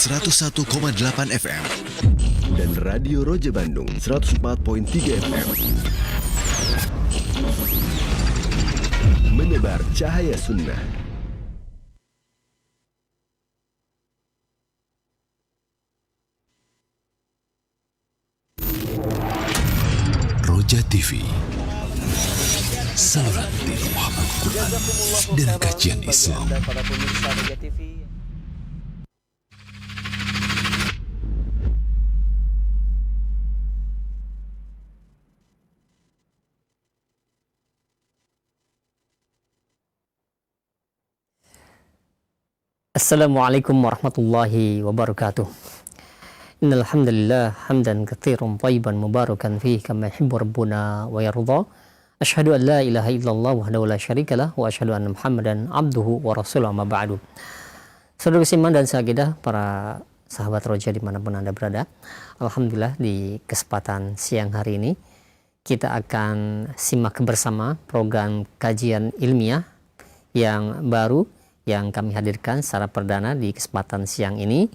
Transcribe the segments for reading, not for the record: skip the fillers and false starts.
101,8 FM dan Radio Roja Bandung 104.3 FM. Menebar cahaya sunnah. Roja TV, saluran dakwah Al-Quran dan kajian Islam. Assalamualaikum warahmatullahi wabarakatuh. Innal hamdalillah hamdan katsiran thayyiban mubarakan fihi kama yuhibbu rabbuna wa yarda. Asyhadu an la ilaha illallah wahdahu la syarikalah wa asyhadu anna Muhammadan abduhu wa rasuluhu amma ba'du. Saudara seiman dan seakidah, para sahabat Roja dimanapun Anda berada, alhamdulillah di kesempatan siang hari ini kita akan simak bersama program kajian ilmiah yang baru yang kami hadirkan secara perdana di kesempatan siang ini,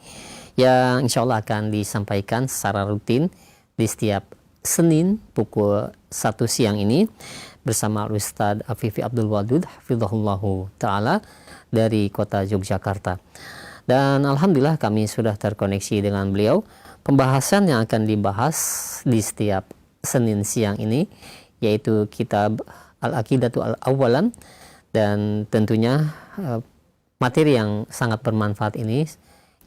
yang insya Allah akan disampaikan secara rutin di setiap Senin pukul 1 siang ini bersama Ustadz Afifi Abdul Wadud hafizahullahu ta'ala dari kota Yogyakarta. Dan alhamdulillah kami sudah terkoneksi dengan beliau. Pembahasan yang akan dibahas di setiap Senin siang ini yaitu kitab Al-Aqidatu Al-Awwalan, dan tentunya materi yang sangat bermanfaat ini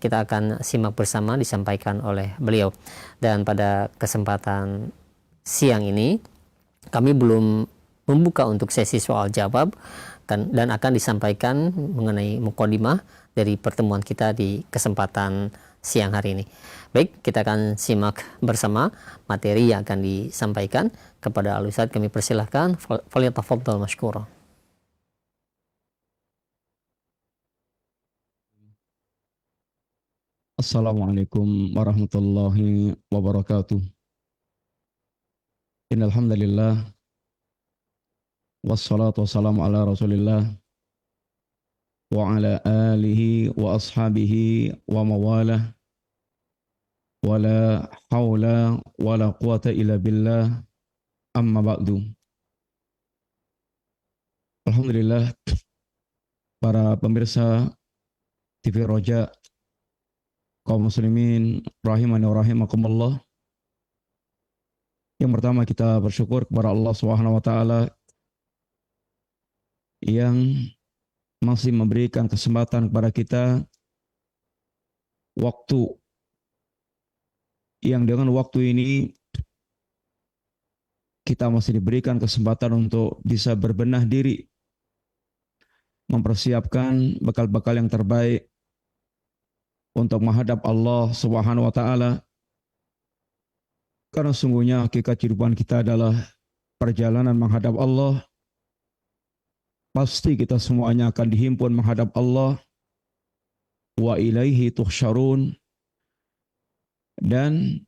kita akan simak bersama disampaikan oleh beliau. Dan pada kesempatan siang ini kami belum membuka untuk sesi soal jawab dan akan disampaikan mengenai mukadimah dari pertemuan kita di kesempatan siang hari ini. Baik, kita akan simak bersama materi yang akan disampaikan. Kepada Al-Ustadz kami persilahkan, falyatafaddal mashkura. Assalamualaikum warahmatullahi wabarakatuh. Innal hamdalillah wassalatu wassalamu ala Rasulillah wa ala alihi wa ashabihi wa mawalah wa la haula wa la quwata illa billah, amma ba'du. Alhamdulillah, para pemirsa TV Roja, kaum muslimin rahimani wa rahimakumullah. Yang pertama, kita bersyukur kepada Allah Subhanahu wa taala yang masih memberikan kesempatan kepada kita waktu, yang dengan waktu ini kita masih diberikan kesempatan untuk bisa berbenah diri, mempersiapkan bekal-bekal yang terbaik untuk menghadap Allah Subhanahu wa taala. Karena sungguhnya hakikat kehidupan kita adalah perjalanan menghadap Allah. Pasti kita semuanya akan dihimpun menghadap Allah. Wa ilaihi tuhsyarun. Dan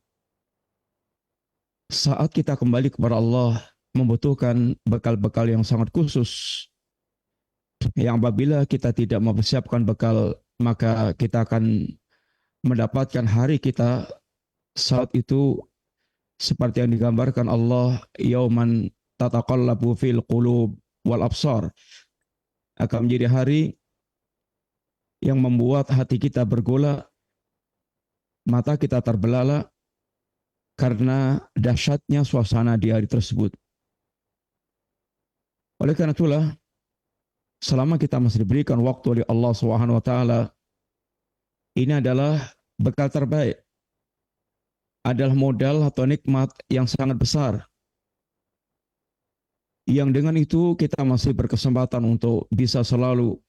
saat kita kembali kepada Allah membutuhkan bekal-bekal yang sangat khusus, yang apabila kita tidak mempersiapkan bekal, maka kita akan mendapatkan hari kita saat itu seperti yang digambarkan Allah, yauman tataqallabu fil qulub wal absar, akan menjadi hari yang membuat hati kita bergolak, mata kita terbelalak karena dahsyatnya suasana di hari tersebut. Oleh karena itulah, selama kita masih diberikan waktu oleh Allah Subhanahu wa taala, ini adalah bekal terbaik, adalah modal atau nikmat yang sangat besar, yang dengan itu kita masih berkesempatan untuk bisa selalu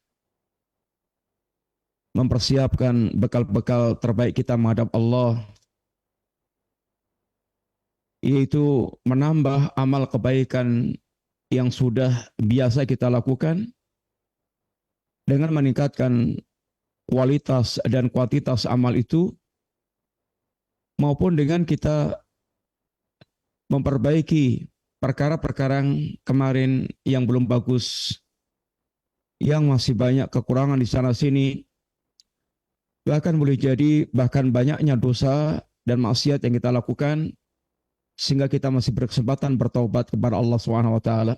mempersiapkan bekal-bekal terbaik kita menghadap Allah, yaitu menambah amal kebaikan yang sudah biasa kita lakukan dengan meningkatkan kualitas dan kuantitas amal itu, maupun dengan kita memperbaiki perkara-perkara kemarin yang belum bagus, yang masih banyak kekurangan di sana sini, Bahkan boleh jadi bahkan banyaknya dosa dan maksiat yang kita lakukan sehingga kita masih berkesempatan bertaubat kepada Allah Subhanahu wa taala.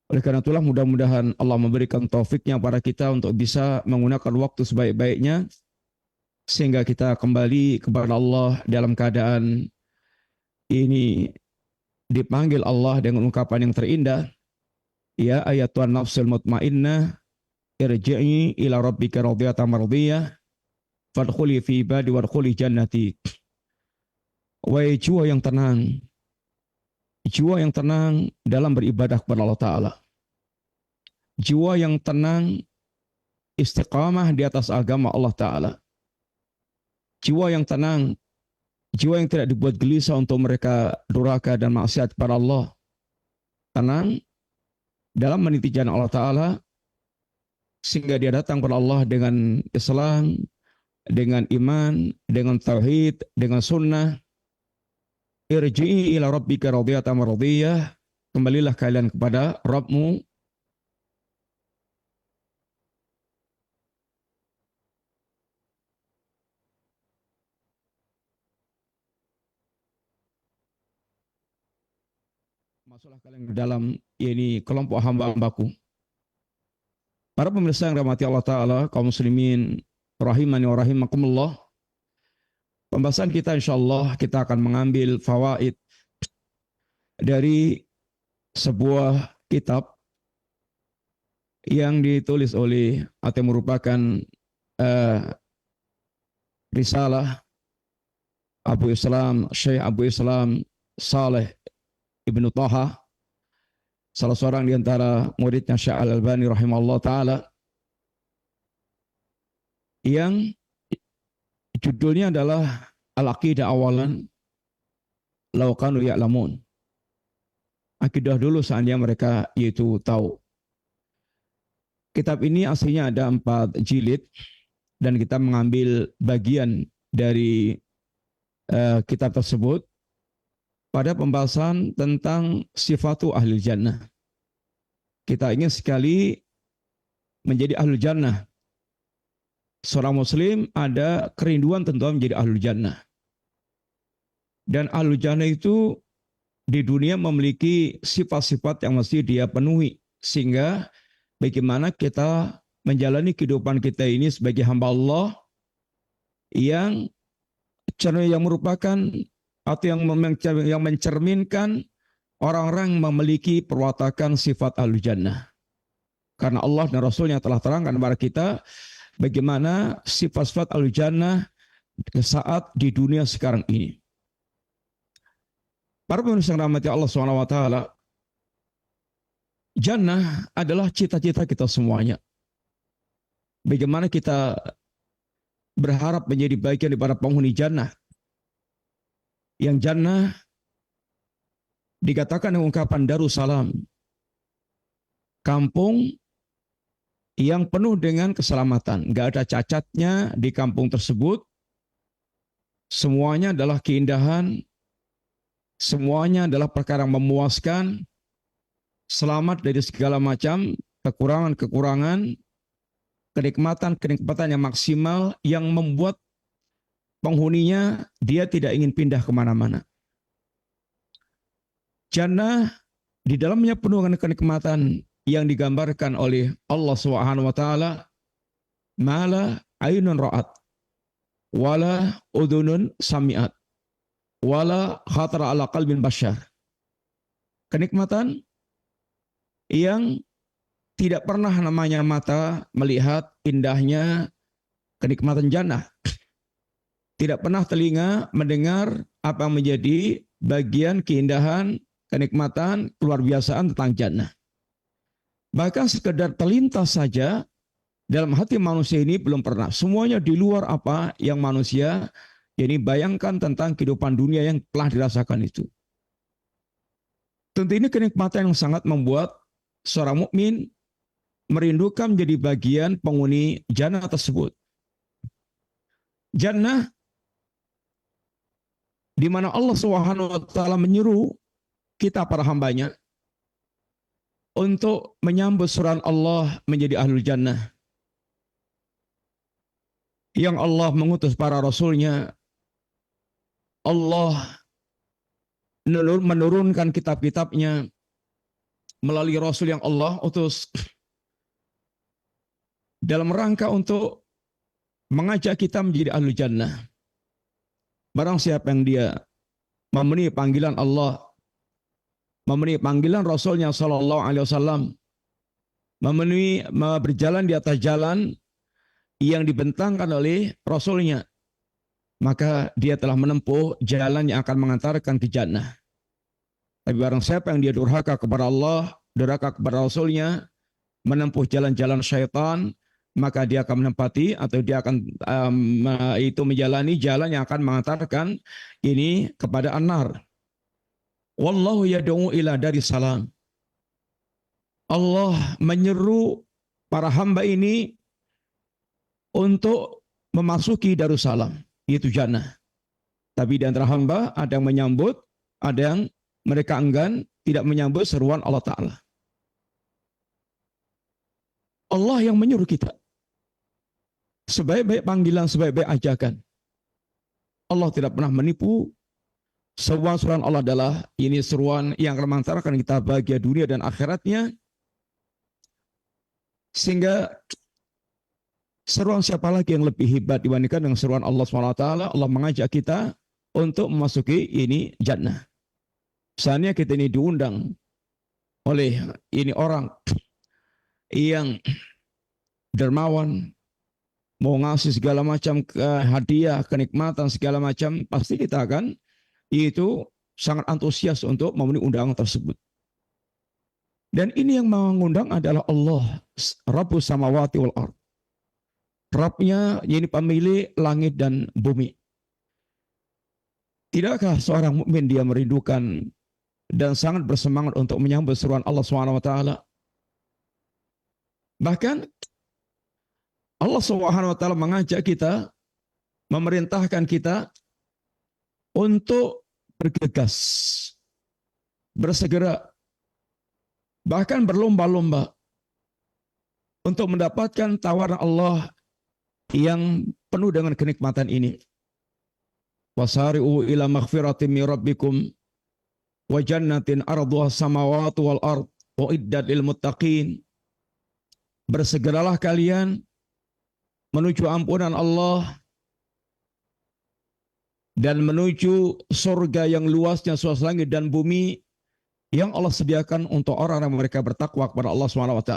Oleh karena itulah mudah-mudahan Allah memberikan taufiknya pada kita untuk bisa menggunakan waktu sebaik-baiknya sehingga kita kembali kepada Allah dalam keadaan ini dipanggil Allah dengan ungkapan yang terindah, ya ayatuhan nafsul mutmainnah irji'i ila rabbika radiyatan mardiyah fadkhuli fi ibadi wadkhuli jannati. Wahai jiwa yang tenang, jiwa yang tenang dalam beribadah kepada Allah Ta'ala, jiwa yang tenang istiqamah di atas agama Allah Ta'ala, jiwa yang tenang, jiwa yang tidak dibuat gelisah untuk mereka durhaka dan maksiat kepada Allah, tenang dalam meniti jalan Allah Ta'ala sehingga dia datang kepada Allah dengan Islam, dengan iman, dengan tauhid, dengan sunnah. Irji'i ila rabbika radiyatan mardiyah, kembalilah kalian kepada Rabbmu masuklah kalian ke dalam ini kelompok hamba-hambaku. Para pemirsa yang dirahmati Allah Ta'ala, kaum muslimin rahimani wa rahimakumullah, pembahasan kita insyaallah kita akan mengambil fawaid dari sebuah kitab yang ditulis oleh atau merupakan risalah Abu Islam, Syekh Abu Islam Saleh Ibnu Taha, salah seorang di antara muridnya Syekh Al-Albani rahimahullah ta'ala, yang judulnya adalah Al-Aqidah Awalan Law Kanu Ya'lamun. Akidah dulu seandainya mereka yaitu tahu. Kitab ini aslinya ada 4 jilid dan kita mengambil bagian dari kitab tersebut pada pembahasan tentang sifatu ahli jannah. Kita ingin sekali menjadi ahli jannah. Seorang muslim ada kerinduan tentu menjadi ahli jannah. Dan ahli jannah itu di dunia memiliki sifat-sifat yang mesti dia penuhi. Sehingga bagaimana kita menjalani kehidupan kita ini sebagai hamba Allah yang merupakan atau yang mencerminkan orang-orang memiliki perwatakan sifat ahli jannah. Karena Allah dan Rasulnya telah terangkan kepada kita bagaimana sifat-sifat ahli jannah saat di dunia sekarang ini. Para pemirsa yang dirahmati Allah SWT, jannah adalah cita-cita kita semuanya. Bagaimana kita berharap menjadi bagian daripada penghuni jannah. Yang jannah dikatakan dengan ungkapan Darussalam, kampung yang penuh dengan keselamatan. Gak ada cacatnya di kampung tersebut. Semuanya adalah keindahan. Semuanya adalah perkara yang memuaskan. Selamat dari segala macam kekurangan-kekurangan. Kenikmatan-kenikmatan yang maksimal yang membuat penghuninya dia tidak ingin pindah kemana-mana. Jannah di dalamnya penuh dengan kenikmatan yang digambarkan oleh Allah Subhanahu wa taala, mala ainun ra'at wala udhunun sami'at wala khatara ala qalbin bashar. Kenikmatan yang tidak pernah namanya mata melihat indahnya kenikmatan jannah. Tidak pernah telinga mendengar apa yang menjadi bagian keindahan, kenikmatan, keluar biasaan tentang jannah. Bahkan sekedar terlintas saja dalam hati manusia ini belum pernah. Semuanya di luar apa yang manusia ini bayangkan tentang kehidupan dunia yang telah dirasakan itu. Tentu ini kenikmatan yang sangat membuat seorang mukmin merindukan menjadi bagian penghuni jannah tersebut. Jannah di mana Allah Subhanahu wa taala menyuruh kita para hambanya untuk menyambut suruhan Allah menjadi ahlul jannah. yang Allah mengutus para rasulnya, Allah menurunkan kitab-kitabnya melalui rasul yang Allah utus dalam rangka untuk mengajak kita menjadi ahlu jannah. Barang siapa yang dia memenuhi panggilan Allah, memenuhi panggilan Rasulnya Sallallahu Alaihi Wasallam, memenuhi berjalan di atas jalan yang dibentangkan oleh Rasulnya, maka dia telah menempuh jalan yang akan mengantarkan ke jannah. Tapi barang siapa yang dia durhaka kepada Allah, durhaka kepada Rasulnya, menempuh jalan-jalan syaitan, maka dia akan menempati atau dia akan itu menjalani jalan yang akan mengantarkan ini kepada an-nar. Wallahu yad'u ila daris salam. Allah menyeru para hamba ini untuk memasuki darussalam, yaitu jannah. Tapi di antara hamba ada yang menyambut, ada yang mereka enggan, tidak menyambut seruan Allah Ta'ala. Allah yang menyuruh kita. Sebaik-baik panggilan, sebaik-baik ajakan. Allah tidak pernah menipu. Seruan Allah adalah ini seruan yang akan mengantarkan kita bahagia dunia dan akhiratnya. Sehingga seruan siapa lagi yang lebih hebat dibandingkan dengan seruan Allah SWT. Allah mengajak kita untuk memasuki ini jannah. Misalnya kita ini diundang oleh ini orang yang dermawan, mau ngasih segala macam hadiah, kenikmatan segala macam, pasti kita akan itu sangat antusias untuk memenuhi undangan tersebut. Dan ini yang mengundang adalah Allah, Rabbus samawati wal ard. Rabbnya ini pemilik langit dan bumi. Tidakkah seorang mukmin dia merindukan dan sangat bersemangat untuk menyambut seruan Allah SWT? Bahkan Allah SWT mengajak kita, memerintahkan kita untuk bergegas, bersegera, bahkan berlomba-lomba untuk mendapatkan tawaran Allah yang penuh dengan kenikmatan ini. Wasari'u ila maghfiratin min rabbikum wa jannatin arduha samawati wal ard wa iddat lil muttaqin. Bersegeralah kalian menuju ampunan Allah dan menuju surga yang luasnya seluas langit dan bumi yang Allah sediakan untuk orang-orang mereka bertakwa kepada Allah SWT.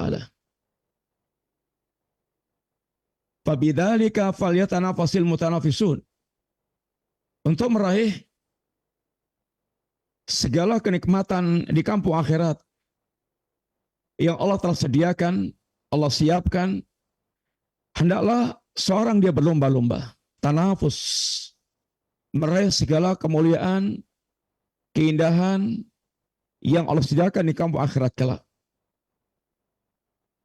Fabidzalika falyatanafasil mutanafisun. Untuk meraih segala kenikmatan di kampung akhirat yang Allah telah sediakan, Allah siapkan, hendaklah seorang dia berlomba-lomba, tanafus, meraih segala kemuliaan, keindahan yang Allah sediakan di kampung akhirat kelak.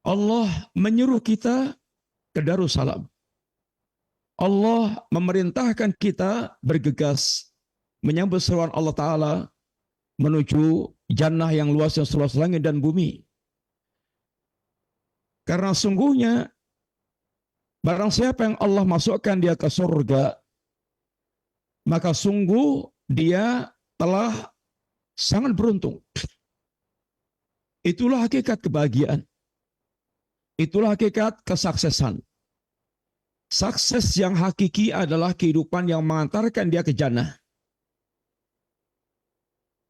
Allah menyuruh kita ke Darussalam. Allah memerintahkan kita bergegas menyambut seruan Allah Ta'ala menuju jannah yang luasnya seluas langit dan bumi. Karena sungguhnya barang siapa yang Allah masukkan dia ke surga, maka sungguh dia telah sangat beruntung. Itulah hakikat kebahagiaan. Itulah hakikat kesuksesan. Sukses yang hakiki adalah kehidupan yang mengantarkan dia ke jannah.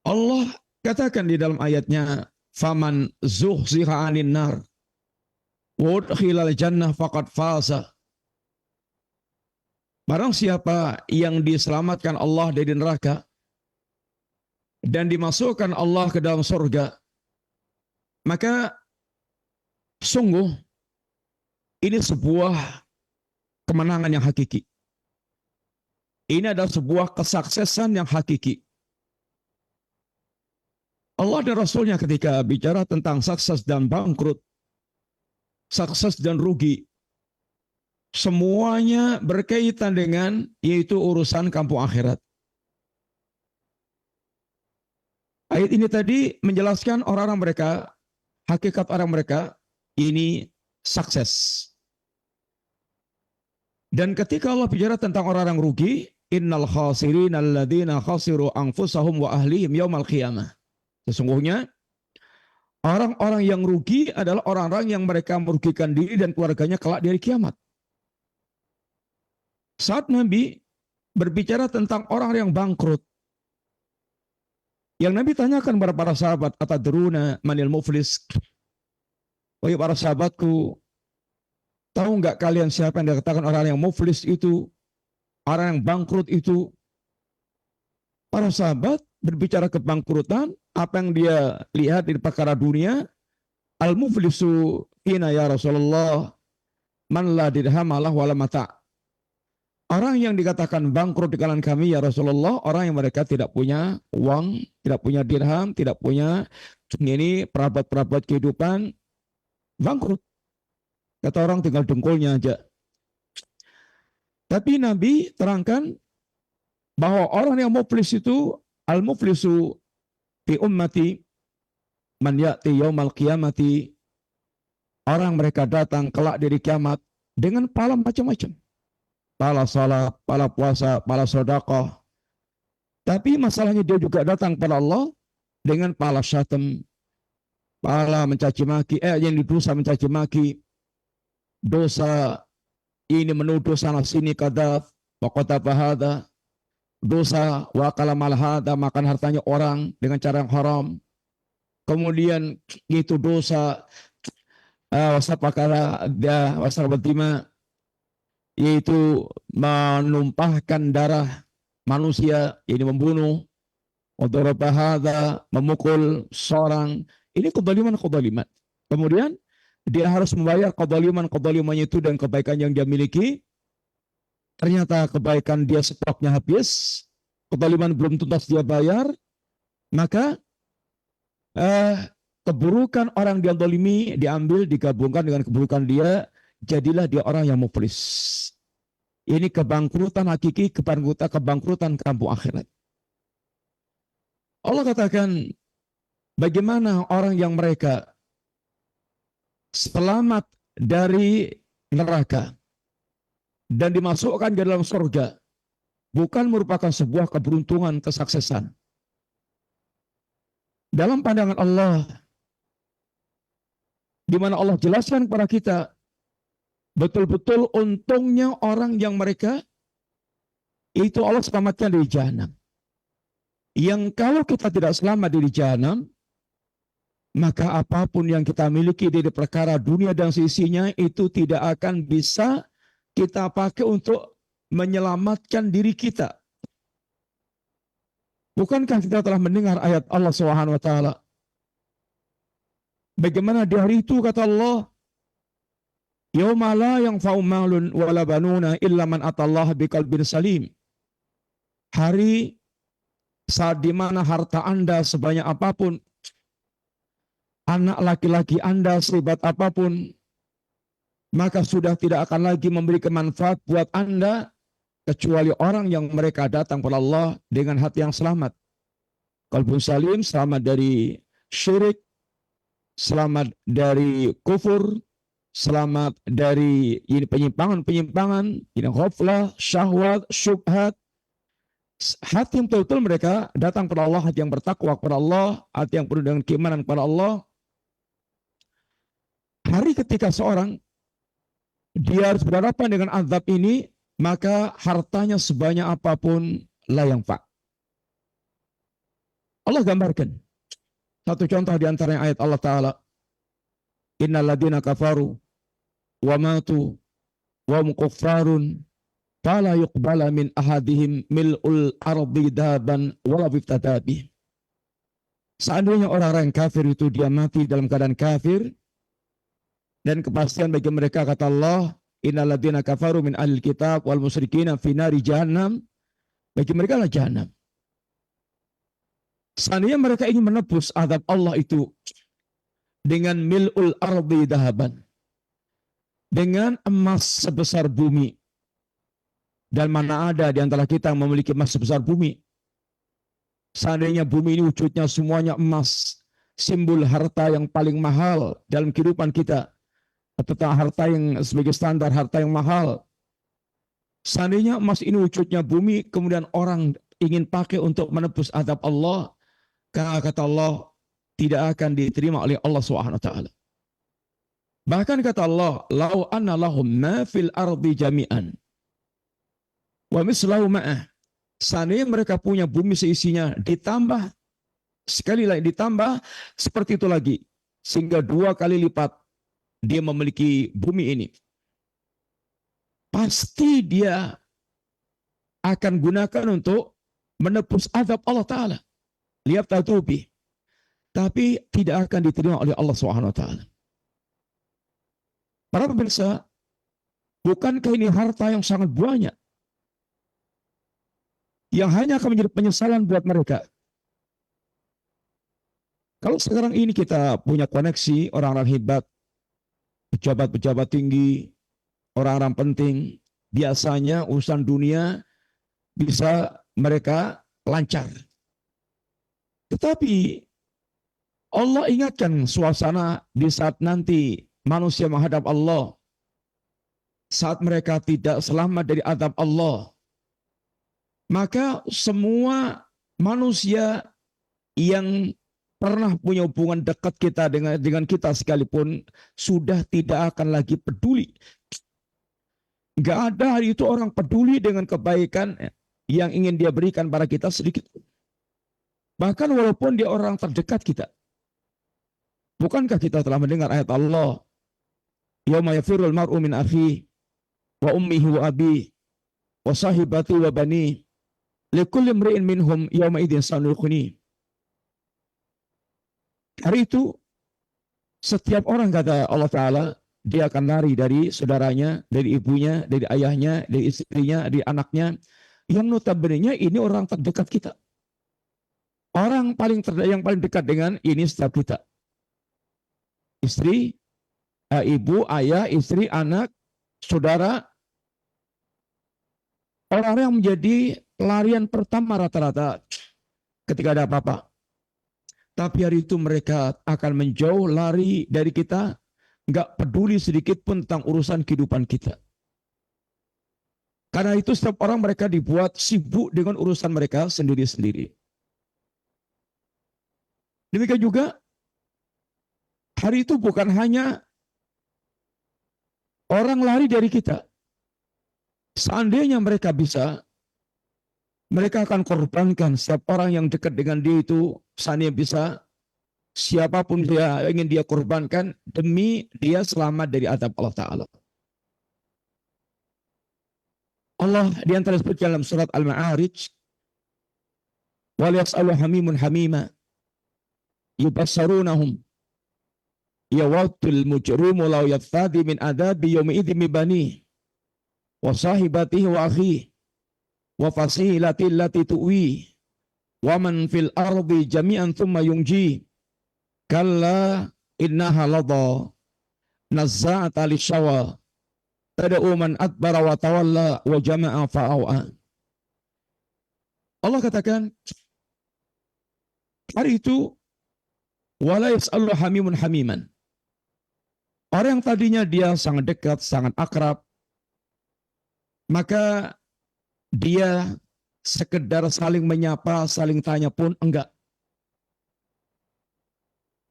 Allah katakan di dalam ayatnya, "Faman zuhziha 'anil nar wa udkhilal jannah faqad faza." Barang siapa yang diselamatkan Allah dari neraka dan dimasukkan Allah ke dalam surga, maka sungguh ini sebuah kemenangan yang hakiki. Ini adalah sebuah kesuksesan yang hakiki. Allah dan Rasulnya ketika bicara tentang sukses dan bangkrut, sukses dan rugi, semuanya berkaitan dengan yaitu urusan kampung akhirat. Ayat ini tadi menjelaskan orang-orang mereka, hakikat orang mereka ini sukses. Dan ketika Allah bicara tentang orang-orang rugi, innal khasirin alladzina khasiru anfusahum wa ahlihim yaumal qiyamah. Sesungguhnya orang-orang yang rugi adalah orang-orang yang mereka merugikan diri dan keluarganya kelak di hari kiamat. Saat Nabi berbicara tentang orang yang bangkrut, yang Nabi tanyakan kepada para sahabat, atadruna manil muflis? Wahai para sahabatku, tahu enggak kalian siapa yang dikatakan orang yang muflis itu, orang yang bangkrut itu? Para sahabat berbicara kebangkrutan, apa yang dia lihat di perkara dunia. Al-muflisu fina ya Rasulullah man la dirham lah wala mata'. Orang yang dikatakan bangkrut di kalangan kami ya Rasulullah, orang yang mereka tidak punya uang, tidak punya dirham, tidak punya ini perabot-perabot kehidupan, bangkrut. Kata orang tinggal dengkulnya aja. Tapi Nabi terangkan bahwa orang yang muflis itu, al-muflisu fi ummati man ya'ti yaumal qiyamati, orang mereka datang kelak dari kiamat dengan pahala macam-macam. Pahala salat, pahala puasa, pahala sedekah. Tapi masalahnya dia juga datang pada Allah dengan pahala syatam, pahala mencaci maki, yang dosa mencaci maki, dosa ini menuduh sana sini kadaf, waqata bahada, dosa wakala malhada, makan hartanya orang dengan cara yang haram. Kemudian itu dosa wasapakala dia wasabatima, yaitu menumpahkan darah manusia, ini membunuh, memukul seorang, ini kedoliman. Kemudian dia harus membayar kedolimannya itu dan kebaikan yang dia miliki. Ternyata kebaikan dia stoknya habis, kedoliman belum tuntas dia bayar, maka keburukan orang dia dolimi diambil, digabungkan dengan keburukan dia, jadilah dia orang yang muflis. Ini kebangkrutan hakiki, kebangkrutan kampung akhirat. Allah katakan, bagaimana orang yang mereka selamat dari neraka dan dimasukkan ke dalam surga, bukan merupakan sebuah keberuntungan, kesuksesan. Dalam pandangan Allah, di mana Allah jelaskan kepada kita, betul-betul untungnya orang yang mereka itu Allah selamatkan dari jahanam. Yang kalau kita tidak selamat dari jahanam, maka apapun yang kita miliki dari perkara dunia dan sisinya itu tidak akan bisa kita pakai untuk menyelamatkan diri kita. Bukankah kita telah mendengar ayat Allah Subhanahu wa taala? Bagaimana di hari itu kata Allah, yauma la yanfa'u malun wala banuna illa man atallaha biqalbin salim. Hari saat di mana harta Anda sebanyak apapun, anak laki-laki Anda sehebat apapun, maka sudah tidak akan lagi memberi manfaat buat Anda kecuali orang yang mereka datang kepada Allah dengan hati yang selamat. Qalbun salim, selamat dari syirik, selamat dari kufur, selamat dari ini penyimpangan, ini ghaflah, syahwat, syubhat. Hati yang betul-betul mereka datang kepada Allah, hati yang bertakwa kepada Allah, hati yang penuh dengan keimanan kepada Allah. Hari ketika seorang dia harus berhadapan dengan azab ini, maka hartanya sebanyak apapun la yanfa'. Allah gambarkan satu contoh di antara ayat Allah Ta'ala. Innal ladzina kafaru wa matu wa hum kuffarun fala yuqbala min ahadihim mil'ul ardi daban wala biftadabi. Seandainya orang-orang yang kafir itu dia mati dalam keadaan kafir, dan kepastian bagi mereka kata Allah, innal ladzina kafaru min ahlil kitab wal musyrikina fi nari jahannam, bagi mereka lah jahannam. Seandainya mereka ingin menebus azab Allah itu dengan mil'ul ardi dahaban, dengan emas sebesar bumi, dan mana ada di antara kita yang memiliki emas sebesar bumi. Seandainya bumi ini wujudnya semuanya emas, simbol harta yang paling mahal dalam kehidupan kita, atau harta yang sebagai standar harta yang mahal, Seandainya emas ini wujudnya bumi, kemudian orang ingin pakai untuk menebus azab Allah, kata Allah, tidak akan diterima oleh Allah Subhanahu wa taala. Bahkan kata Allah, "Lau anna lahum ma fil ardi jami'an wa mislahu ma'ah." Seandainya mereka punya bumi seisinya, ditambah sekali lagi, ditambah seperti itu lagi, sehingga 2 kali lipat dia memiliki bumi ini. Pasti dia akan gunakan untuk menebus azab Allah Ta'ala. Lihat tatubi. Tapi tidak akan diterima oleh Allah Subhanahu wa taala. Para pemirsa, bukankah ini harta yang sangat banyak yang hanya akan menjadi penyesalan buat mereka? Kalau sekarang ini kita punya koneksi orang-orang hebat, pejabat-pejabat tinggi, orang-orang penting, biasanya urusan dunia bisa mereka lancar. Tetapi Allah ingatkan suasana di saat nanti manusia menghadap Allah, saat mereka tidak selamat dari azab Allah, maka semua manusia yang pernah punya hubungan dekat kita dengan kita sekalipun sudah tidak akan lagi peduli. Gak ada hari itu orang peduli dengan kebaikan yang ingin dia berikan pada kita sedikit. Bahkan walaupun dia orang terdekat kita. Bukankah kita telah mendengar ayat Allah, "Yauma yafirul mar'u min akhihi wa ummihi wa abihi wa sahibati wa bani likulli imri'in minhum yauma idzin sanul khuni." Hari itu setiap orang, kata Allah Ta'ala, dia akan lari dari saudaranya, dari ibunya, dari ayahnya, dari istrinya, dari anaknya, yang notabene ini orang terdekat kita. Orang yang paling dekat dengan ini setiap kita. Istri, ibu, ayah, istri, anak, saudara, orang-orang yang menjadi pelarian pertama rata-rata ketika ada apa-apa. Tapi hari itu mereka akan menjauh, lari dari kita, nggak peduli sedikit pun tentang urusan kehidupan kita. Karena itu setiap orang mereka dibuat sibuk dengan urusan mereka sendiri-sendiri. Demikian juga, hari itu bukan hanya orang lari dari kita. Seandainya mereka bisa, mereka akan korbankan setiap orang yang dekat dengan dia itu. Seandainya bisa, siapapun dia ingin dia korbankan demi dia selamat dari azab Allah Ta'ala. Allah di antara sebutkan dalam surat Al-Ma'arij, "Wal yas'alu hamimun hamima yubassarunahum yawadul mujrimu law yaftadi min adabi yawmi idzin bani wa sahibatihi wa akhihi wa fasilati allati tuwi wa man fil ardi jami'an thumma yunji kalla innaha ladha nazza'ata lishawa tad'u man adbara wa tawalla wa jama'a fa'awa." Allah katakan, hari itu wala yas'alu hamimun hamiman. Orang yang tadinya dia sangat dekat, sangat akrab, maka dia sekedar saling menyapa, saling tanya pun enggak.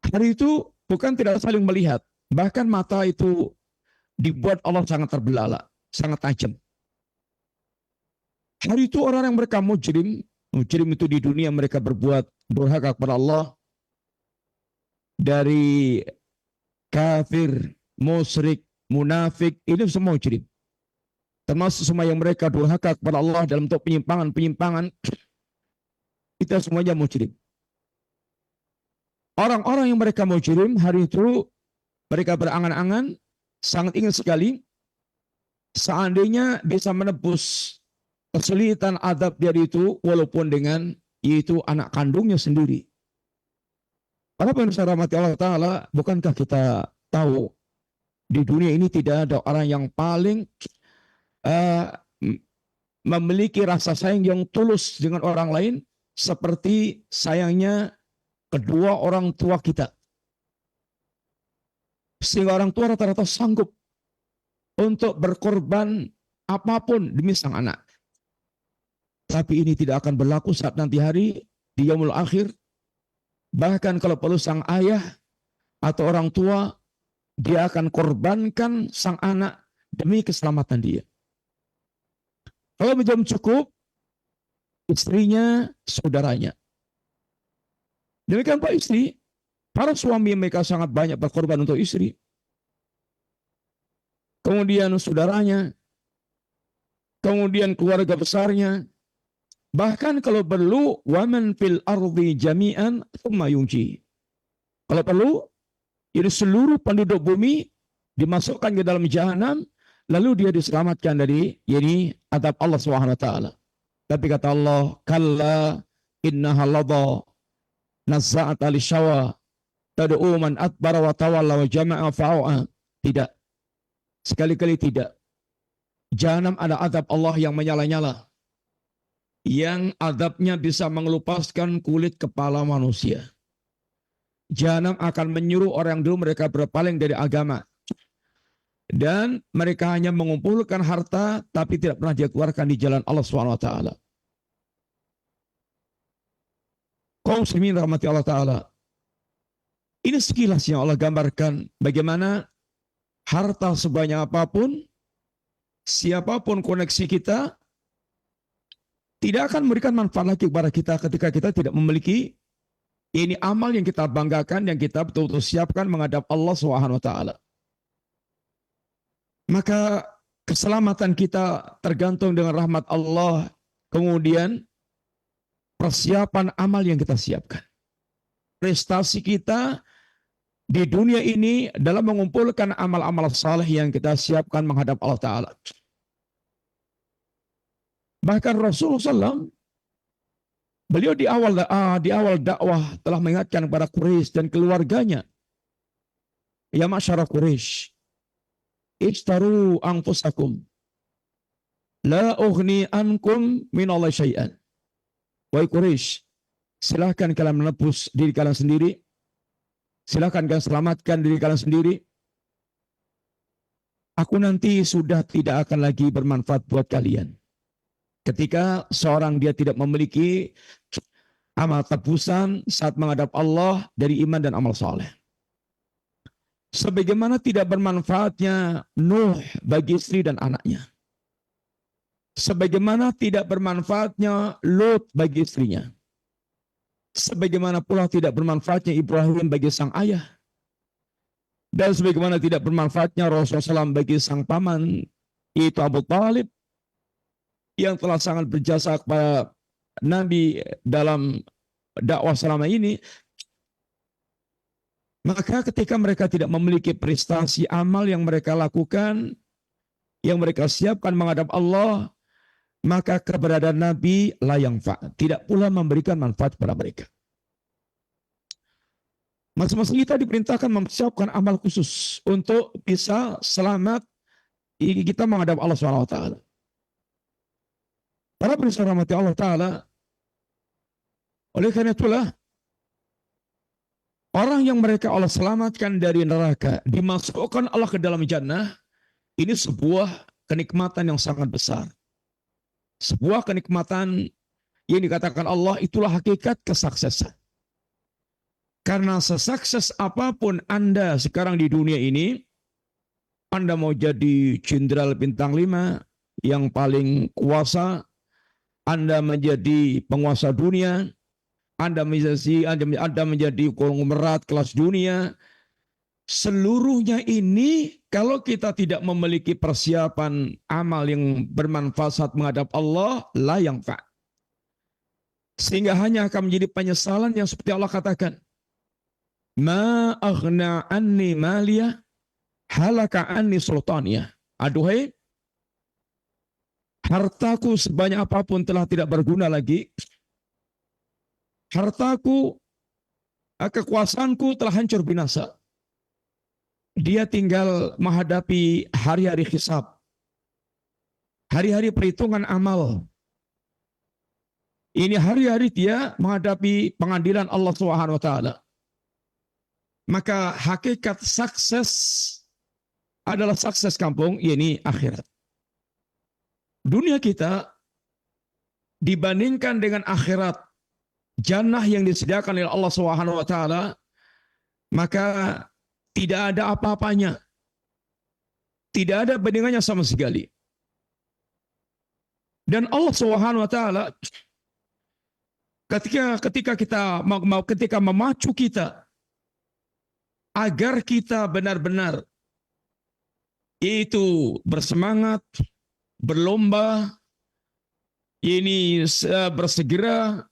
Hari itu bukan tidak saling melihat, bahkan mata itu dibuat Allah sangat terbelalak, sangat tajam. Hari itu orang yang mereka mujrim itu di dunia mereka berbuat durhaka kepada Allah, dari kafir, musyrik, munafik, ini semua mujrim. Termasuk semua yang mereka durhaka kepada Allah dalam bentuk penyimpangan-penyimpangan, itu semuanya mujrim. Orang-orang yang mereka mujrim hari itu mereka berangan-angan, sangat ingin sekali seandainya bisa menebus kesulitan azab dari itu walaupun dengan yaitu anak kandungnya sendiri. Para pemirsa rahmati Allah Ta'ala, bukankah kita tahu di dunia ini tidak ada orang yang paling memiliki rasa sayang yang tulus dengan orang lain seperti sayangnya kedua orang tua kita. Sehingga orang tua rata-rata sanggup untuk berkorban apapun demi sang anak. Tapi ini tidak akan berlaku saat nanti hari di yaumul akhir. Bahkan kalau perlu sang ayah atau orang tua, dia akan korbankan sang anak demi keselamatan dia. Kalau belum cukup, istrinya, saudaranya. Demikian Pak istri, para suami mereka sangat banyak berkorban untuk istri. Kemudian saudaranya, kemudian keluarga besarnya, bahkan kalau perlu waman fil ardi jami'an tsumma yunji. Kalau perlu, ini seluruh penduduk bumi dimasukkan ke dalam jahanam, lalu dia diselamatkan dari azab Allah Subhanahu wa taala. Tapi kata Allah, kalla innaha ladha nazza'ata lishawa tad'u man adbara wa tawalla wa jama'a fa'a'a. Tidak. Sekali-kali tidak. Jahanam ada azab Allah yang menyala-nyala. Yang azabnya bisa mengelupaskan kulit kepala manusia. Jahanam akan menyuruh orang dulu mereka berpaling dari agama. Dan mereka hanya mengumpulkan harta tapi tidak pernah dia keluarkan di jalan Allah SWT. Kaum muslimin rahmati Allah Ta'ala. Ini sekilas yang Allah gambarkan bagaimana harta sebanyak apapun, siapapun koneksi kita, tidak akan memberikan manfaat lagi kepada kita ketika kita tidak memiliki ini amal yang kita banggakan, yang kita betul-betul siapkan menghadap Allah Subhanahu wa taala. Maka keselamatan kita tergantung dengan rahmat Allah, kemudian persiapan amal yang kita siapkan. Prestasi kita di dunia ini dalam mengumpulkan amal-amal saleh yang kita siapkan menghadap Allah Ta'ala. Bahkan Rasulullah SAW, beliau di awal dakwah telah mengingatkan kepada Quraisy dan keluarganya. Ya masyarakat Quraisy, ishtaru anfusakum, la ughni ankum minallahi syai'an. Wahai Quraisy, silahkan kalian menebus diri kalian sendiri. Silahkan kalian selamatkan diri kalian sendiri. Aku nanti sudah tidak akan lagi bermanfaat buat kalian. Ketika seorang dia tidak memiliki amal tebusan saat menghadap Allah dari iman dan amal saleh. Sebagaimana tidak bermanfaatnya Nuh bagi istri dan anaknya. Sebagaimana tidak bermanfaatnya Lut bagi istrinya. Sebagaimana pula tidak bermanfaatnya Ibrahim bagi sang ayah. Dan sebagaimana tidak bermanfaatnya Rasulullah SAW bagi sang paman, yaitu Abu Talib, yang telah sangat berjasa kepada Nabi dalam dakwah selama ini. Maka ketika mereka tidak memiliki prestasi amal yang mereka lakukan, yang mereka siapkan menghadap Allah, maka keberadaan Nabi la yanfa, tidak pula memberikan manfaat kepada mereka. Masing-masing kita diperintahkan mempersiapkan amal khusus untuk bisa selamat kita menghadap Allah SWT. Para pemirsa rahmati Allah Ta'ala, oleh karena itulah orang yang mereka Allah selamatkan dari neraka, dimasukkan Allah ke dalam jannah, ini sebuah kenikmatan yang sangat besar. Sebuah kenikmatan yang dikatakan Allah itulah hakikat kesuksesan. Karena sesukses apapun Anda sekarang di dunia ini, Anda mau jadi jenderal bintang 5 yang paling kuasa, Anda menjadi penguasa dunia, Anda menjadi konglomerat kelas dunia, seluruhnya ini kalau kita tidak memiliki persiapan amal yang bermanfaat saat menghadap Allah, la yanfa. Sehingga hanya akan menjadi penyesalan yang seperti Allah katakan. Ma aghna anni maliyah, halaka anni sultaniyah. Aduhai, hartaku sebanyak apapun telah tidak berguna lagi. Hartaku, kekuasaanku telah hancur binasa. Dia tinggal menghadapi hari-hari hisab. Hari-hari perhitungan amal. Ini hari-hari dia menghadapi pengadilan Allah Subhanahu wa taala. Maka hakikat sukses adalah sukses kampung, yakni akhirat. dunia kita dibandingkan dengan akhirat, jannah yang disediakan oleh Allah Subhanahu wa taala, maka tidak ada apa-apanya. Tidak ada bandingannya sama sekali. Dan Allah Subhanahu wa taala ketika memacu kita agar kita benar-benar yaitu bersemangat, berlomba, bersegera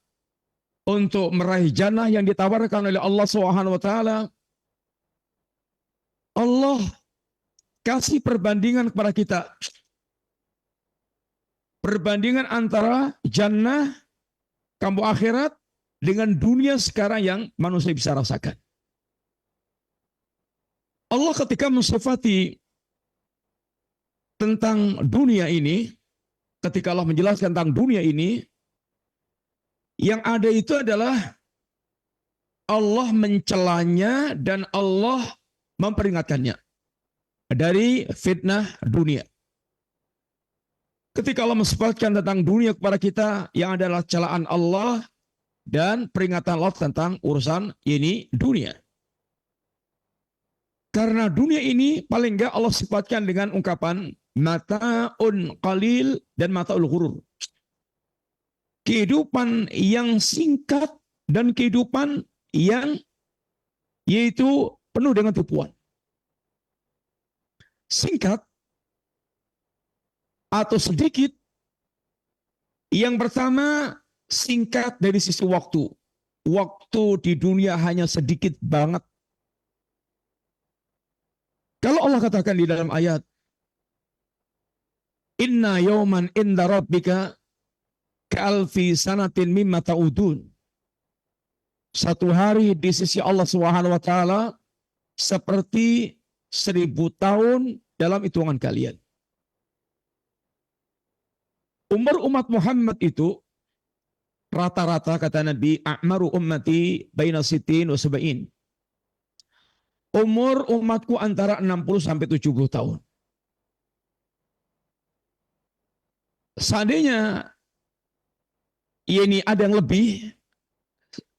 untuk meraih jannah yang ditawarkan oleh Allah Subhanahu wa taala. Allah kasih perbandingan kepada kita. Perbandingan antara jannah kampung akhirat dengan dunia sekarang yang manusia bisa rasakan. Allah ketika mensifati tentang dunia ini, ketika Allah menjelaskan tentang dunia ini, yang ada itu adalah Allah mencelanya dan Allah memperingatkannya dari fitnah dunia. Ketika Allah mensifatkan tentang dunia kepada kita, yang adalah celaan Allah dan peringatan Allah tentang urusan ini dunia. Karena dunia ini paling enggak Allah sifatkan dengan ungkapan mata'un qalil dan mata'ul ghurur. Kehidupan yang singkat dan kehidupan yang yaitu penuh dengan tipuan. Singkat atau sedikit. Yang pertama, singkat dari sisi waktu. Waktu di dunia hanya sedikit banget. Kalau Allah katakan di dalam ayat, inna yawman inda rabbika ka'alfi sanatin mimma ta'udun. Satu hari di sisi Allah Subhanahu wa taala seperti 1000 tahun dalam hitungan kalian. Umur umat Muhammad itu rata-rata kata Nabi, a'maru ummati baina sittin wa sab'in. Umur umatku antara 60 sampai 70 tahun. Seandainya ini ada yang lebih,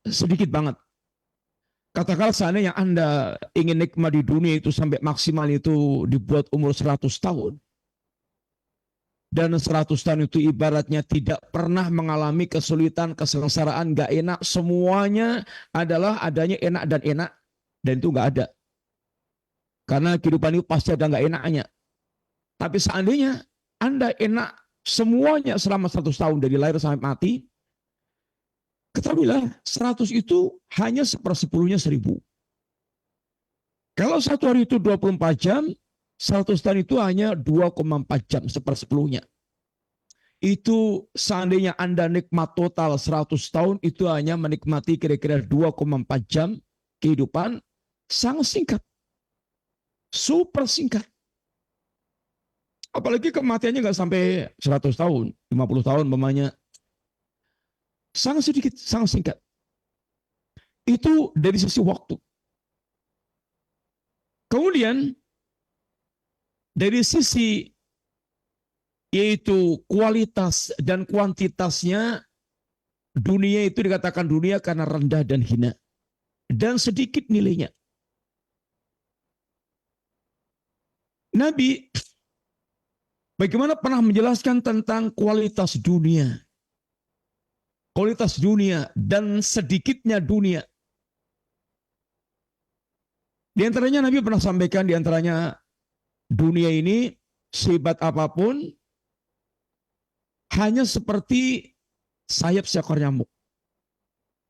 sedikit banget. Katakanlah seandainya Anda ingin nikmat di dunia itu sampai maksimal itu dibuat umur 100 tahun. Dan 100 tahun itu ibaratnya tidak pernah mengalami kesulitan, kesengsaraan, gak enak. Semuanya adalah adanya enak dan enak. Dan itu gak ada. Karena kehidupan itu pasti ada gak enaknya. Tapi seandainya Anda enak semuanya selama 100 tahun dari lahir sampai mati, ketahuilah 100 itu hanya 1/10-nya 1000. Kalau satu hari itu 24 jam, 100 tahun itu hanya 2,4 jam, 1/10-nya. Itu seandainya Anda nikmat total 100 tahun, itu hanya menikmati kira-kira 2,4 jam kehidupan, sangat singkat. Super singkat. Apalagi kematiannya nggak sampai 100 tahun, 50 tahun umpamanya. Sangat sedikit, sangat singkat. Itu dari sisi waktu. Kemudian dari sisi yaitu kualitas dan kuantitasnya, dunia itu dikatakan dunia karena rendah dan hina. Dan sedikit nilainya. Nabi bagaimana pernah menjelaskan tentang kualitas dunia. Kualitas dunia dan sedikitnya dunia. Di antaranya Nabi pernah sampaikan, di antaranya dunia ini sehebat apapun hanya seperti sayap seekor nyamuk.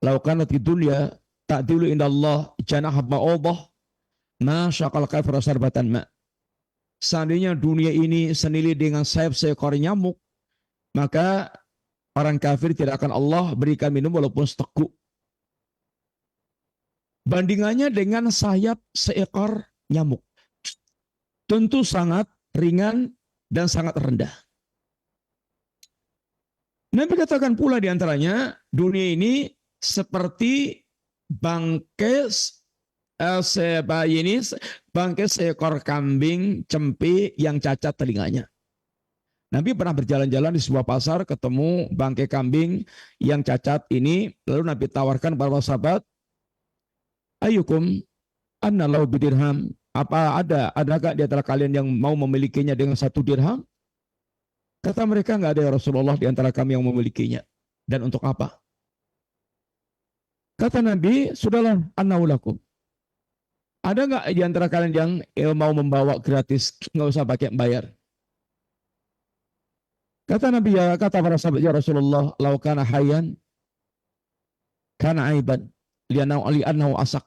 Laukanat di dunia ta'dilu indallah janaha ba'udah ma syaqal kafir sarbatan ma. Seandainya dunia ini senilai dengan sayap seekor nyamuk, maka orang kafir tidak akan Allah berikan minum walaupun seteguk. Bandingannya dengan sayap seekor nyamuk. Tentu sangat ringan dan sangat rendah. Nabi katakan pula di antaranya, dunia ini seperti bangkai bangkai seekor kambing cempe yang cacat telinganya. Nabi pernah berjalan-jalan di sebuah pasar, ketemu bangkai kambing yang cacat ini. Lalu Nabi tawarkan para sahabat, "Ayyukum anna lahu bidirham?" Adakah di antara kalian yang mau memilikinya dengan 1 dirham? Kata mereka, "Enggak ada ya Rasulullah di antara kami yang memilikinya." Dan untuk apa? Kata Nabi, "Sudahlah, annahu lakum." Ada enggak di antara kalian yang mau membawa gratis, enggak usah pakai bayar? Kata Nabi, kata para sahabat, "Ya Rasulullah, lau kana hayyan kana aiban li'annahu asak."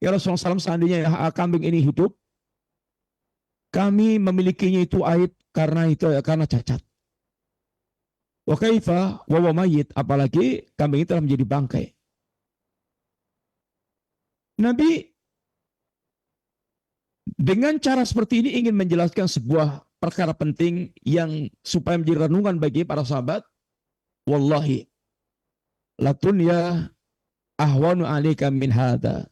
Ya Rasulullah SAW, seandainya kambing ini hidup, kami memilikinya itu aib karena cacat. Wa kaifa wa huwa mayyit, apalagi kambing itu telah menjadi bangkai. Nabi dengan cara seperti ini ingin menjelaskan sebuah perkara penting yang supaya menjadi renungan bagi para sahabat. Wallahi la dunya ahwanu alaika min hadza.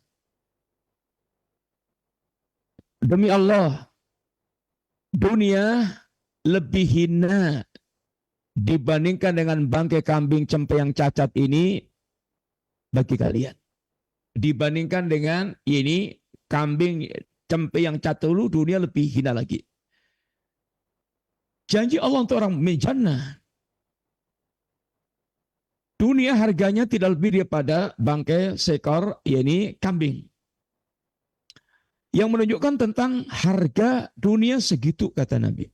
Demi Allah, dunia lebih hina dibandingkan dengan bangkai kambing cempe yang cacat ini bagi kalian. Dibandingkan dengan ini kambing cempe yang cacat dulu, dunia lebih hina lagi. Janji Allah untuk orang jannah. Dunia harganya tidak lebih daripada bangkai seekor, yakni kambing. Yang menunjukkan tentang harga dunia segitu, kata Nabi.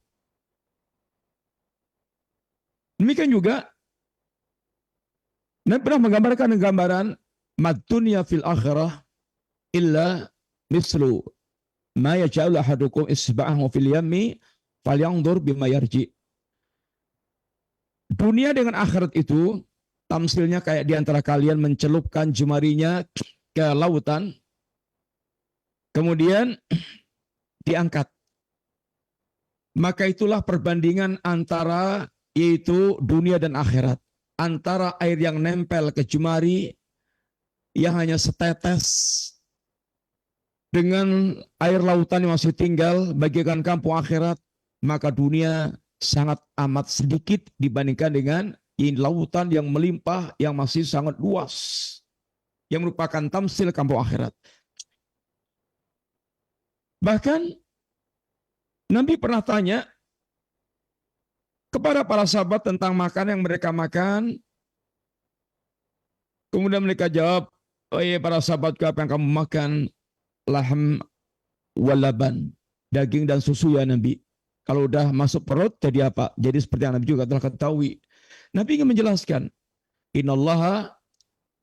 Demikian juga Nabi pernah menggambarkan gambaran mad dunya fil akhirah illa mislu ma yaj'alu ahadukum isba'ahu fil yammi falyanzur bima yarji. Dunia dengan akhirat itu tamsilnya kayak di antara kalian mencelupkan jemarinya ke lautan, kemudian diangkat. Maka itulah perbandingan antara yaitu dunia dan akhirat. Antara air yang nempel ke jemari yang hanya setetes dengan air lautan yang masih tinggal bagikan kampung akhirat, maka dunia sangat amat sedikit dibandingkan dengan lautan yang melimpah yang masih sangat luas, yang merupakan tamsil kampung akhirat. Bahkan Nabi pernah tanya kepada para sahabat tentang makan yang mereka makan. Kemudian mereka jawab, "Oh iya para sahabatku, apa yang kamu makan?" "Laham walaban," daging dan susu ya Nabi. Kalau udah masuk perut jadi apa? Jadi seperti yang Nabi juga telah ketahui. Nabi ingin menjelaskan, "Innallaha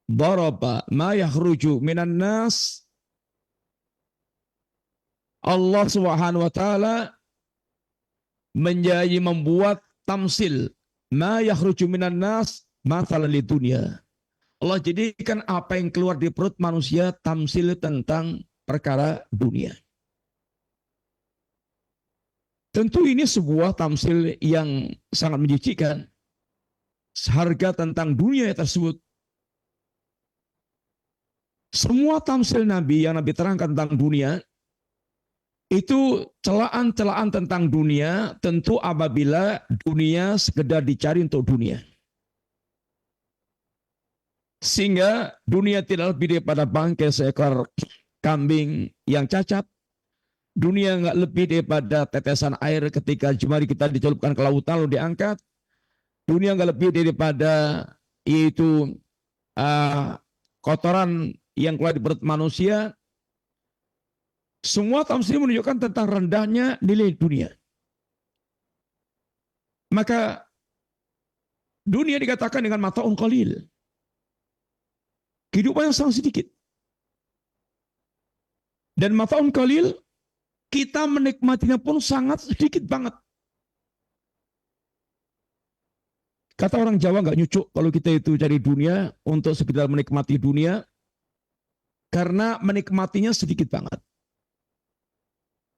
daraba ma yakhruju minan nas." Allah Subhanahu wa taala menjadi membuat tamsil ma yakhruju minan nas mathalan lid dunya. Allah jadikan apa yang keluar di perut manusia tamsil tentang perkara dunia. Tentu ini sebuah tamsil yang sangat menjijikkan. Harga tentang dunia tersebut. Semua tamsil Nabi yang Nabi terangkan tentang dunia, itu celaan-celaan tentang dunia tentu apabila dunia sekedar dicari untuk dunia. Sehingga dunia tidak lebih daripada bangkai seekor kambing yang cacat. Dunia nggak lebih daripada tetesan air ketika jemari kita dicelupkan ke lautan lalu diangkat. Dunia nggak lebih daripada yaitu kotoran yang keluar di perut manusia. Semua tamsil menunjukkan tentang rendahnya nilai dunia. Maka dunia dikatakan dengan mata'un qalil. Kehidupan yang sangat sedikit. Dan mata'un qalil, kita menikmatinya pun sangat sedikit banget. Kata orang Jawa nggak nyucuk kalau kita itu cari dunia untuk sekedar menikmati dunia, karena menikmatinya sedikit banget.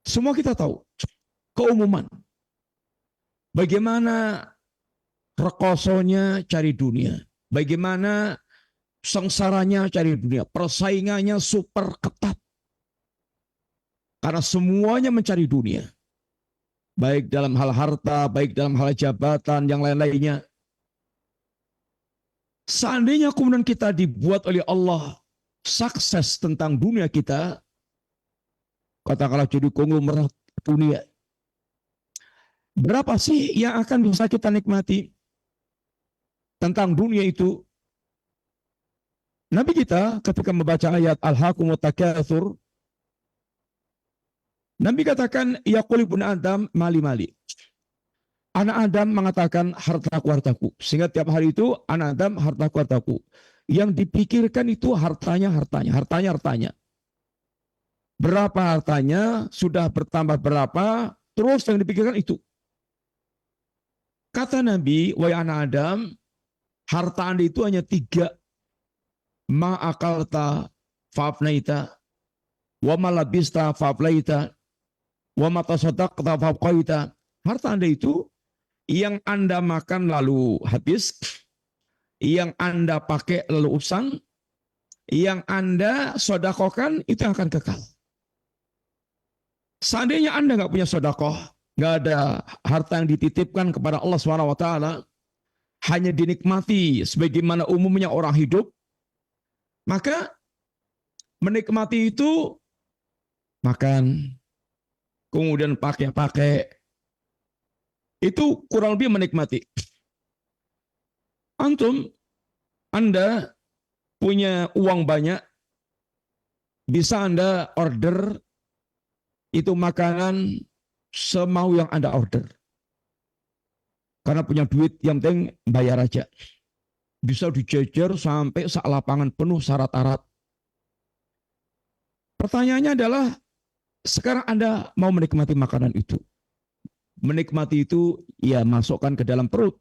Semua kita tahu keumuman bagaimana rekosonya cari dunia, bagaimana sengsaranya cari dunia, persaingannya super ketat karena semuanya mencari dunia. baik dalam hal harta, baik dalam hal jabatan, yang lain-lainnya. Seandainya kemudian kita dibuat oleh Allah sukses tentang dunia kita, katakanlah jadi konglomerat dunia, berapa sih yang akan bisa kita nikmati tentang dunia itu? Nabi kita ketika membaca ayat Al-Hakumut Takatsur, Nabi katakan, yaqul ibnu Adam mali. Anak Adam mengatakan hartaku. Sehingga tiap hari itu anak Adam hartaku. Yang dipikirkan itu hartanya. Berapa hartanya, sudah bertambah berapa, terus yang dipikirkan itu. Kata Nabi, wahai anak Adam, harta Anda itu hanya 3. Ma'akalta fa'afnaita, wa malabista fa'aflaita, wa matasadaqta fa'afqaita. Harta Anda itu yang Anda makan lalu habis, yang Anda pakai lalu usang, yang Anda sodakokan itu akan kekal. Seandainya Anda nggak punya sodakoh, nggak ada harta yang dititipkan kepada Allah SWT, hanya dinikmati sebagaimana umumnya orang hidup, maka menikmati itu makan, kemudian pakai, itu kurang lebih menikmati. Anda punya uang banyak, bisa Anda order itu makanan semau yang Anda order. Karena punya duit, yang penting bayar aja. Bisa dijejer sampai sak lapangan penuh syarat-syarat. Pertanyaannya adalah, sekarang Anda mau menikmati makanan itu. Menikmati itu ya masukkan ke dalam perut.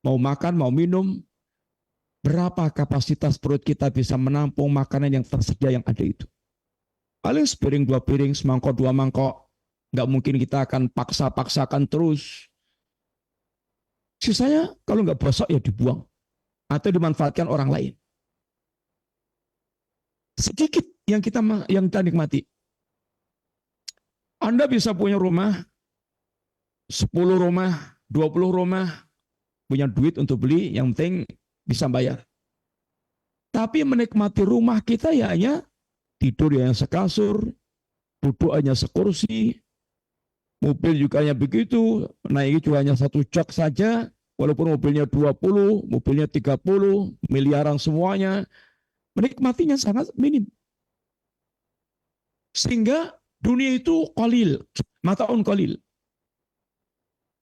Mau makan, mau minum. Berapa kapasitas perut kita bisa menampung makanan yang tersedia yang ada itu? Paling sepiring 2 piring, semangkok 2 mangkok. Nggak mungkin kita akan paksakan terus. Sisanya kalau nggak bosok ya dibuang. Atau dimanfaatkan orang lain. Sedikit yang kita nikmati. Anda bisa punya rumah, 10 rumah, 20 rumah, punya duit untuk beli, yang penting bisa bayar. Tapi menikmati rumah kita ya hanya tidur yang sekasur, duduk hanya sekursi, mobil juga hanya begitu, naik juga hanya 1 jok saja, walaupun mobilnya 20, mobilnya 30, miliaran semuanya, menikmatinya sangat minim. Sehingga dunia itu qalil, mataun qalil.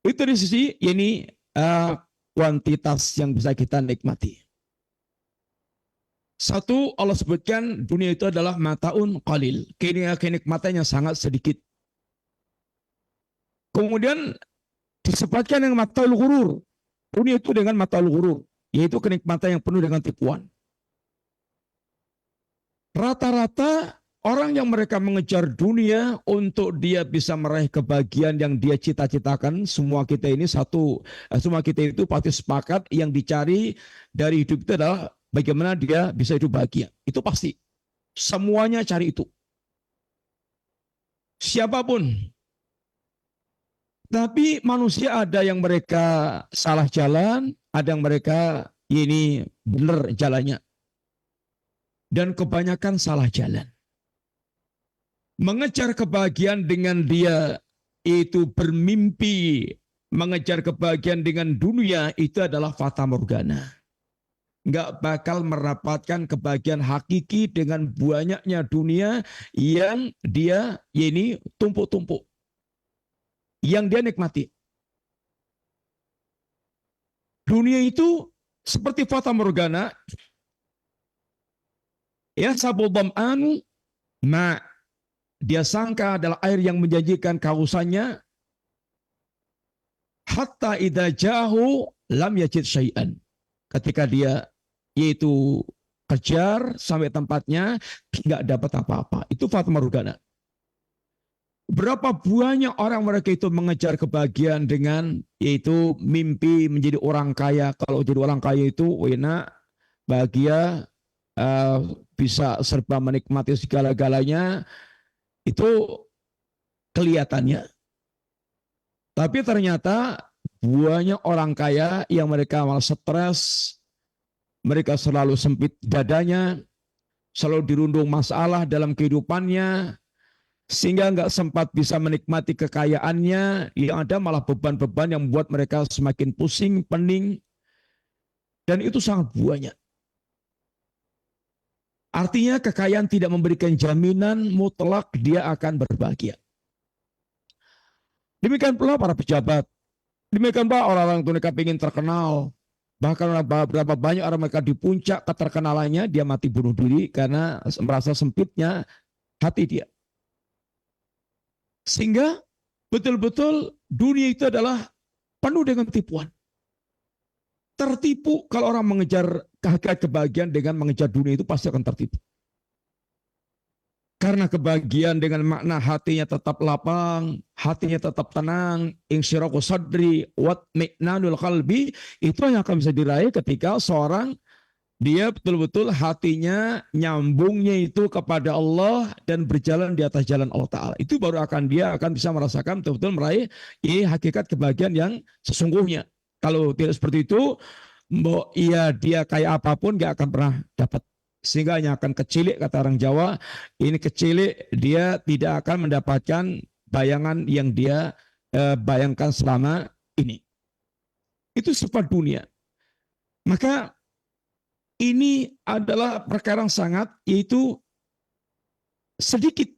Itu dari sisi ini kuantitas yang bisa kita nikmati. Satu, Allah sebutkan dunia itu adalah mataun qalil. Kenikmatannya sangat sedikit. Kemudian disebutkan yang mataul ghurur. Dunia itu dengan mataul ghurur, yaitu kenikmatan yang penuh dengan tipuan. Rata-rata orang yang mereka mengejar dunia untuk dia bisa meraih kebahagiaan yang dia cita-citakan, semua kita itu pasti sepakat yang dicari dari hidup itu adalah bagaimana dia bisa hidup bahagia. Itu pasti. Semuanya cari itu. Siapapun. Tapi manusia ada yang mereka salah jalan, ada yang mereka ini benar jalannya. Dan kebanyakan salah jalan. Mengejar kebahagiaan dengan dia itu bermimpi, mengejar kebahagiaan dengan dunia itu adalah fata morgana. Nggak bakal mendapatkan kebahagiaan hakiki dengan banyaknya dunia yang dia ini tumpuk-tumpuk. Yang dia nikmati. Dunia itu seperti fata morgana. Ya sabul dham'an ma, dia sangka adalah air yang menjanjikan kehausannya, hatta idza jahu lam yajid syai'an. Ketika dia yaitu kejar sampai tempatnya nggak dapat apa-apa. Itu fata morgana. Berapa banyak orang mereka itu mengejar kebahagiaan dengan yaitu mimpi menjadi orang kaya. Kalau jadi orang kaya itu enak, bahagia, bisa serba menikmati segala-galanya, itu kelihatannya. Tapi ternyata banyak orang kaya yang mereka malah stres, mereka selalu sempit dadanya, selalu dirundung masalah dalam kehidupannya, sehingga nggak sempat bisa menikmati kekayaannya. Yang ada malah beban-beban yang membuat mereka semakin pusing, pening, dan itu sangat banyak. Artinya kekayaan tidak memberikan jaminan mutlak dia akan berbahagia. Demikian pula para pejabat. Demikian pula orang-orang itu mereka ingin terkenal. Bahkan berapa banyak orang mereka di puncak keterkenalannya, dia mati bunuh diri karena merasa sempitnya hati dia. Sehingga betul-betul dunia itu adalah penuh dengan tipuan. Tertipu kalau orang mengejar kebahagiaan dengan mengejar dunia itu pasti akan tertipu. Karena kebahagiaan dengan makna hatinya tetap lapang, hatinya tetap tenang, insyiraku sadri, watmi'nanul qalbi, itu yang akan bisa diraih ketika seorang dia betul-betul hatinya nyambungnya itu kepada Allah dan berjalan di atas jalan Allah Ta'ala. Itu baru dia akan bisa merasakan betul-betul meraih hakikat kebahagiaan yang sesungguhnya. Kalau tidak seperti itu, dia kayak apapun gak akan pernah dapat. Sehingga hanya akan kecilik, kata orang Jawa, ini kecilik, dia tidak akan mendapatkan bayangan yang dia bayangkan selama ini. Itu sifat dunia. Maka ini adalah perkara yang sangat, yaitu sedikit.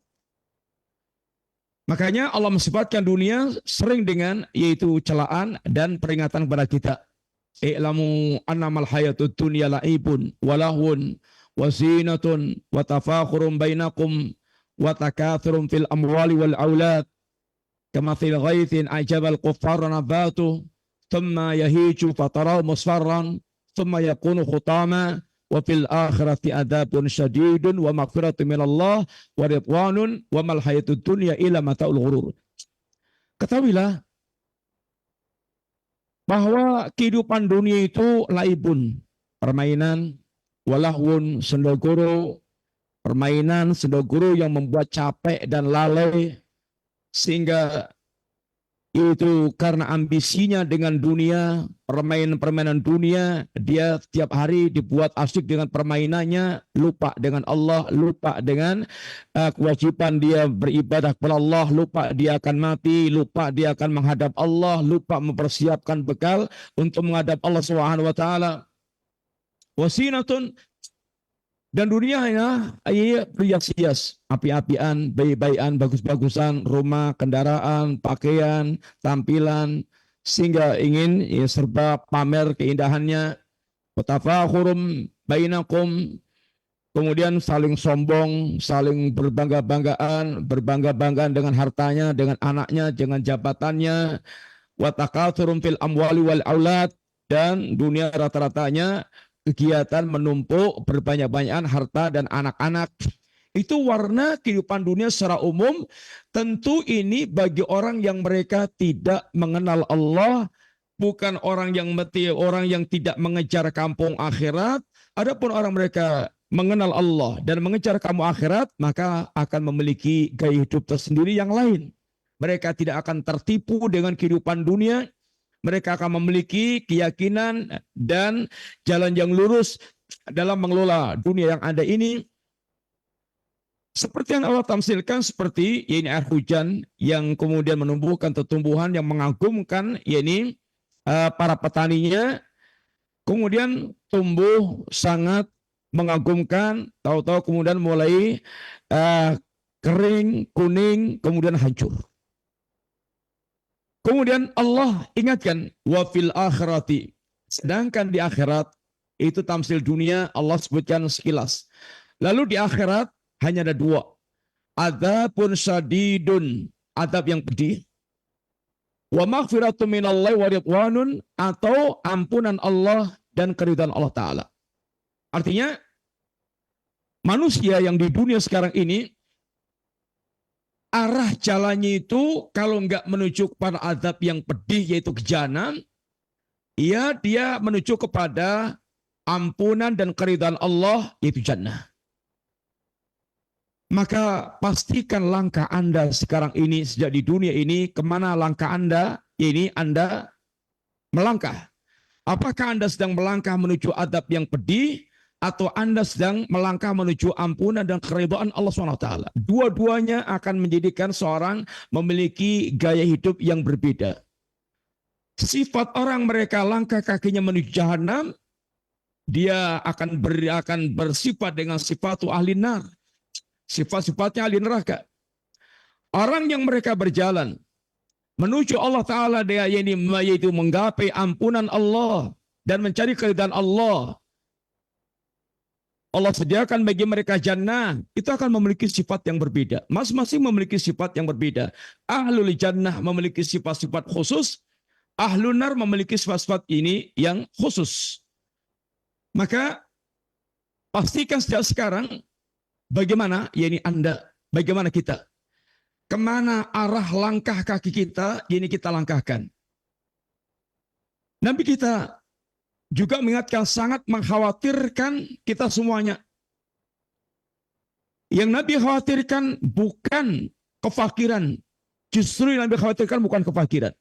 Makanya Allah mensifatkan dunia sering dengan yaitu celaan dan peringatan kepada kita. I'lamu annamal hayatud dunya la'ibun walahun wazinatun watafakhurum bainakum watakathurun fil amwali wal aulad kamathil ghaithin ajabal kuffar nabatu thumma yahiju fatarahu musfarran thumma yakunu khutama wa fil akhirati adabun syadidun wa maghfiratun minallah wa ridwanun wa mal hayatud dunya illa mata'ul ghurur. Ketahuilah bahwa kehidupan dunia itu laibun, permainan, walahun, sendogoro, permainan, sendogoro yang membuat capek dan lalai, sehingga itu karena ambisinya dengan dunia, permainan dunia, dia setiap hari dibuat asyik dengan permainannya, lupa dengan Allah, lupa dengan kewajiban dia beribadah kepada Allah, lupa dia akan mati, lupa dia akan menghadap Allah, lupa mempersiapkan bekal untuk menghadap Allah Subhanahu wa taala. Wasinatun, dan dunia hanya hias-hias, api-apian, bayi-bayian, bagus-bagusan, rumah, kendaraan, pakaian, tampilan, sehingga ingin serba pamer keindahannya. Watafakhurum bainakum, kemudian saling sombong, saling berbangga-banggaan dengan hartanya, dengan anaknya, dengan jabatannya. Watakathurum fil amwali wal aulad, dan dunia rata-ratanya kegiatan menumpuk berbanyak-banyakan harta dan anak-anak. Itu warna kehidupan dunia secara umum. Tentu ini bagi orang yang mereka tidak mengenal Allah, bukan orang yang tidak mengejar kampung akhirat. Adapun orang mereka mengenal Allah dan mengejar kampung akhirat, maka akan memiliki gaya hidup tersendiri yang lain. Mereka tidak akan tertipu dengan kehidupan dunia. Mereka akan memiliki keyakinan dan jalan yang lurus dalam mengelola dunia yang ada ini. Seperti yang Allah tamsilkan, seperti ini air hujan yang kemudian menumbuhkan tumbuhan yang mengagumkan, yakni para petaninya, kemudian tumbuh sangat mengagumkan, tahu-tahu kemudian mulai kering, kuning, kemudian hancur. Kemudian Allah ingatkan, wa fil akhirati, sedangkan di akhirat, itu tamsil dunia Allah sebutkan sekilas. Lalu di akhirat hanya ada dua, adzabun syadidun, adab yang pedih, wa maghfiratun minallahi wa ridwanun, atau ampunan Allah dan keridhaan Allah Ta'ala. Artinya manusia yang di dunia sekarang ini, arah jalannya itu kalau enggak menuju kepada azab yang pedih yaitu kejahanam, ya dia menuju kepada ampunan dan keridhaan Allah yaitu jannah. Maka pastikan langkah Anda sekarang ini sejak di dunia ini, kemana langkah Anda, ini Anda melangkah. Apakah Anda sedang melangkah menuju adab yang pedih, atau Anda sedang melangkah menuju ampunan dan keridhaan Allah SWT. Dua-duanya akan menjadikan seorang memiliki gaya hidup yang berbeda. Sifat orang mereka langkah kakinya menuju jahanam, dia akan bersifat dengan sifat ahli nar. Sifat-sifatnya ahli neraka. Orang yang mereka berjalan menuju Allah Ta'ala, dia yaitu menggapai ampunan Allah dan mencari keridhaan Allah. Allah sediakan bagi mereka jannah, itu akan memiliki sifat yang berbeda. Masing-masing memiliki sifat yang berbeda. Ahlul jannah memiliki sifat-sifat khusus, ahlun nar memiliki sifat-sifat ini yang khusus. Maka pastikan sejak sekarang bagaimana Anda, bagaimana kita, kemana arah langkah kaki kita, ini kita langkahkan. Nabi kita juga mengingatkan, sangat mengkhawatirkan kita semuanya. Yang Nabi khawatirkan bukan kefakiran. Justru yang Nabi khawatirkan bukan kefakiran.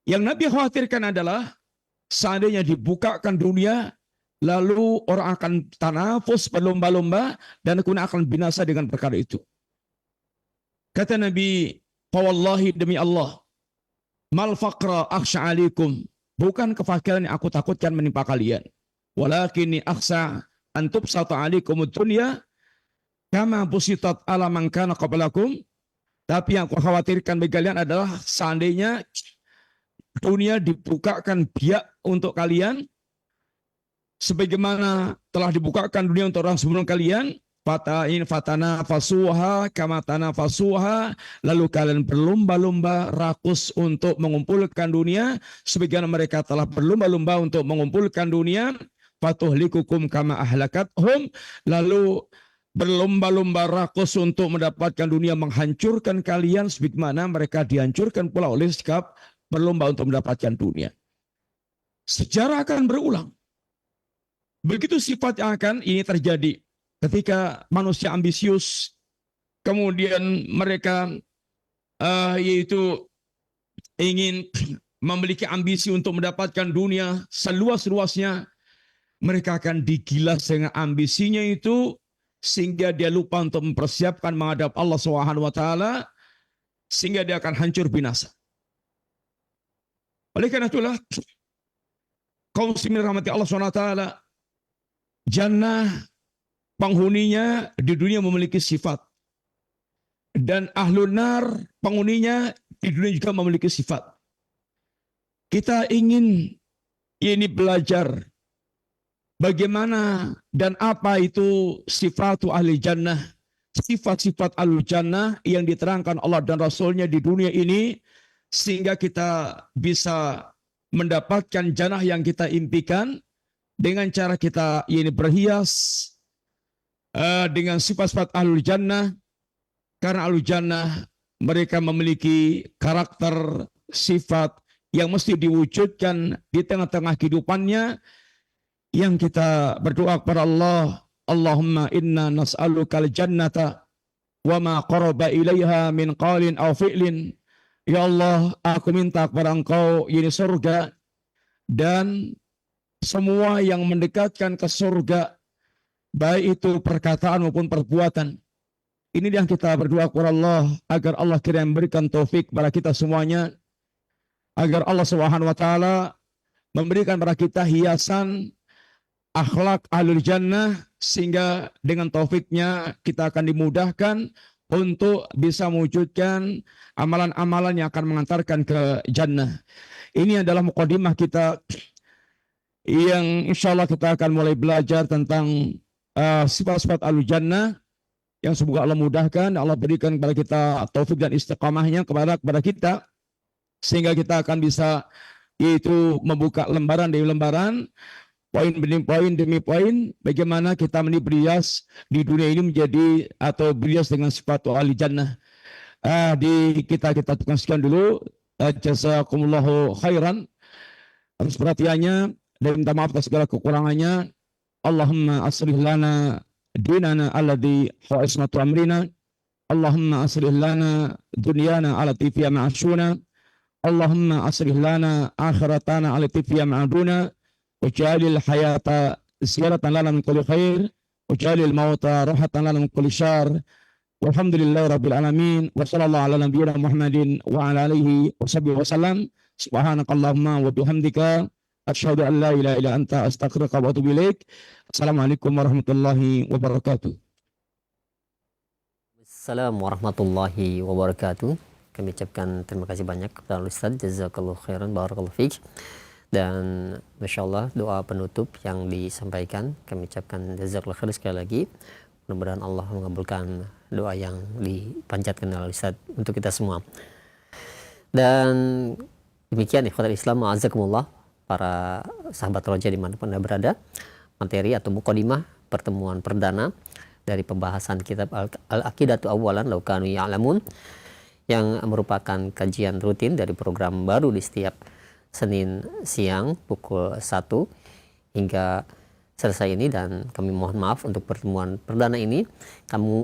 Yang Nabi khawatirkan adalah seandainya dibukakan dunia, lalu orang akan tanafus berlomba-lomba dan kemudian akan binasa dengan perkara itu. Kata Nabi, "Fawallahi, demi Allah, mal faqra akhsha alaikum." Bukan kefakiran yang aku takutkan menimpa kalian. Walakinni akhsha an tubsata alaikumud dunya kama busitat ala man kana qablakum. Tapi yang aku khawatirkan bagi kalian adalah seandainya dunia dibukakan biak untuk kalian, sebagaimana telah dibukakan dunia untuk orang sebelum kalian. Fatana fasuha kamatana fasuha, lalu kalian berlomba-lomba rakus untuk mengumpulkan dunia sebagaimana mereka telah berlomba-lomba untuk mengumpulkan dunia. Fatuhlikukum kama ahlakathum, lalu berlomba-lomba rakus untuk mendapatkan dunia, menghancurkan kalian sebagaimana mereka dihancurkan pula oleh sikap berlomba untuk mendapatkan dunia. Sejarah akan berulang. Begitu sifat yang akan ini terjadi. Ketika manusia ambisius, kemudian mereka yaitu ingin memiliki ambisi untuk mendapatkan dunia seluas-luasnya, mereka akan digilas dengan ambisinya itu sehingga dia lupa untuk mempersiapkan menghadap Allah SWT, sehingga dia akan hancur binasa. Oleh karena itulah, kaum muslimin rahmati Allah SWT, jannah penghuninya di dunia memiliki sifat. Dan ahlun nar penghuninya di dunia juga memiliki sifat. Kita ingin ini belajar bagaimana dan apa itu sifat ahli jannah. Sifat-sifat ahli jannah yang diterangkan Allah dan Rasulnya di dunia ini, sehingga kita bisa mendapatkan jannah yang kita impikan dengan cara kita ini berhias dengan sifat-sifat ahlul jannah. Karena ahlul jannah mereka memiliki karakter sifat yang mesti diwujudkan di tengah-tengah kehidupannya, yang kita berdoa kepada Allah, Allahumma inna nas'alukal jannata wa ma qaraba ilaiha min qalin aw fi'lin. Ya Allah, aku minta kepada Engkau ini surga dan semua yang mendekatkan ke surga, baik itu perkataan maupun perbuatan. Ini yang kita berdoa kepada Allah, agar Allah kiranya memberikan taufik kepada kita semuanya, agar Allah SWT memberikan kepada kita hiasan akhlak ahlul jannah, sehingga dengan taufiknya kita akan dimudahkan untuk bisa mewujudkan amalan-amalan yang akan mengantarkan ke jannah. Ini adalah mukadimah kita yang insya Allah kita akan mulai belajar tentang sifat-sifat ahlul jannah, yang semoga Allah mudahkan, Allah berikan kepada kita taufik dan istiqamahnya kepada kita, sehingga kita akan bisa yaitu membuka lembaran demi lembaran, poin demi poin, bagaimana kita berias di dunia ini menjadi atau berias dengan sifat ahli jannah. Kita tukang sekian dulu. Jazakumullahu khairan atas perhatiannya, dan minta maaf atas segala kekurangannya. Allahumma aslih lana dinana alladhi huwa ismatu amrina. Allahumma aslih lana dunyana allati fiha ma'ashuna. Allahumma aslih lana akhiratana allati fiha ma'aduna waj'alil hayata ziyaratan lana min kulli khair waj'alil mauta rahatan lana min kulli syarr. Walhamdulillahi rabbil alamin wa sallallahu ala nabiyyina Muhammadin wa ala alihi wa sahbihi wa sallam. Subhanakallahumma wa bihamdika asyhadu an la ilaha illa anta astaghfiruka wa atubu ilaik. Assalamualaikum warahmatullahi wabarakatuh. Assalamualaikum warahmatullahi wabarakatuh. Kami ucapkan terima kasih banyak kepada Ustaz, jazakallahu khairan, barakallahu fiik. Dan Masya Allah doa penutup yang disampaikan kami ucapkan jazakallahu khairan sekali lagi. Mudah-mudahan Allah mengabulkan doa yang dipanjatkan oleh Ustaz untuk kita semua. Dan demikian ikhwatal Islam, a'azakumullah, para sahabat roja dimanapun Anda berada, materi atau mukadimah pertemuan perdana dari pembahasan kitab Al-Aqidatu Awwalan Law Kanu Ya'lamun, yang merupakan kajian rutin dari program baru di setiap Senin siang pukul 1 hingga selesai ini. Dan kami mohon maaf untuk pertemuan perdana ini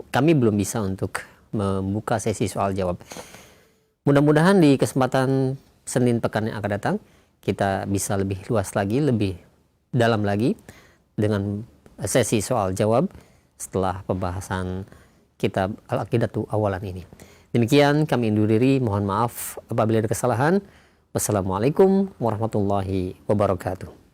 kami belum bisa untuk membuka sesi soal jawab. Mudah-mudahan di kesempatan Senin pekan yang akan datang kita bisa lebih luas lagi, lebih dalam lagi dengan sesi soal jawab setelah pembahasan kitab Al-Aqidatu Awalan ini. Demikian kami undur diri, mohon maaf apabila ada kesalahan. Wassalamualaikum warahmatullahi wabarakatuh.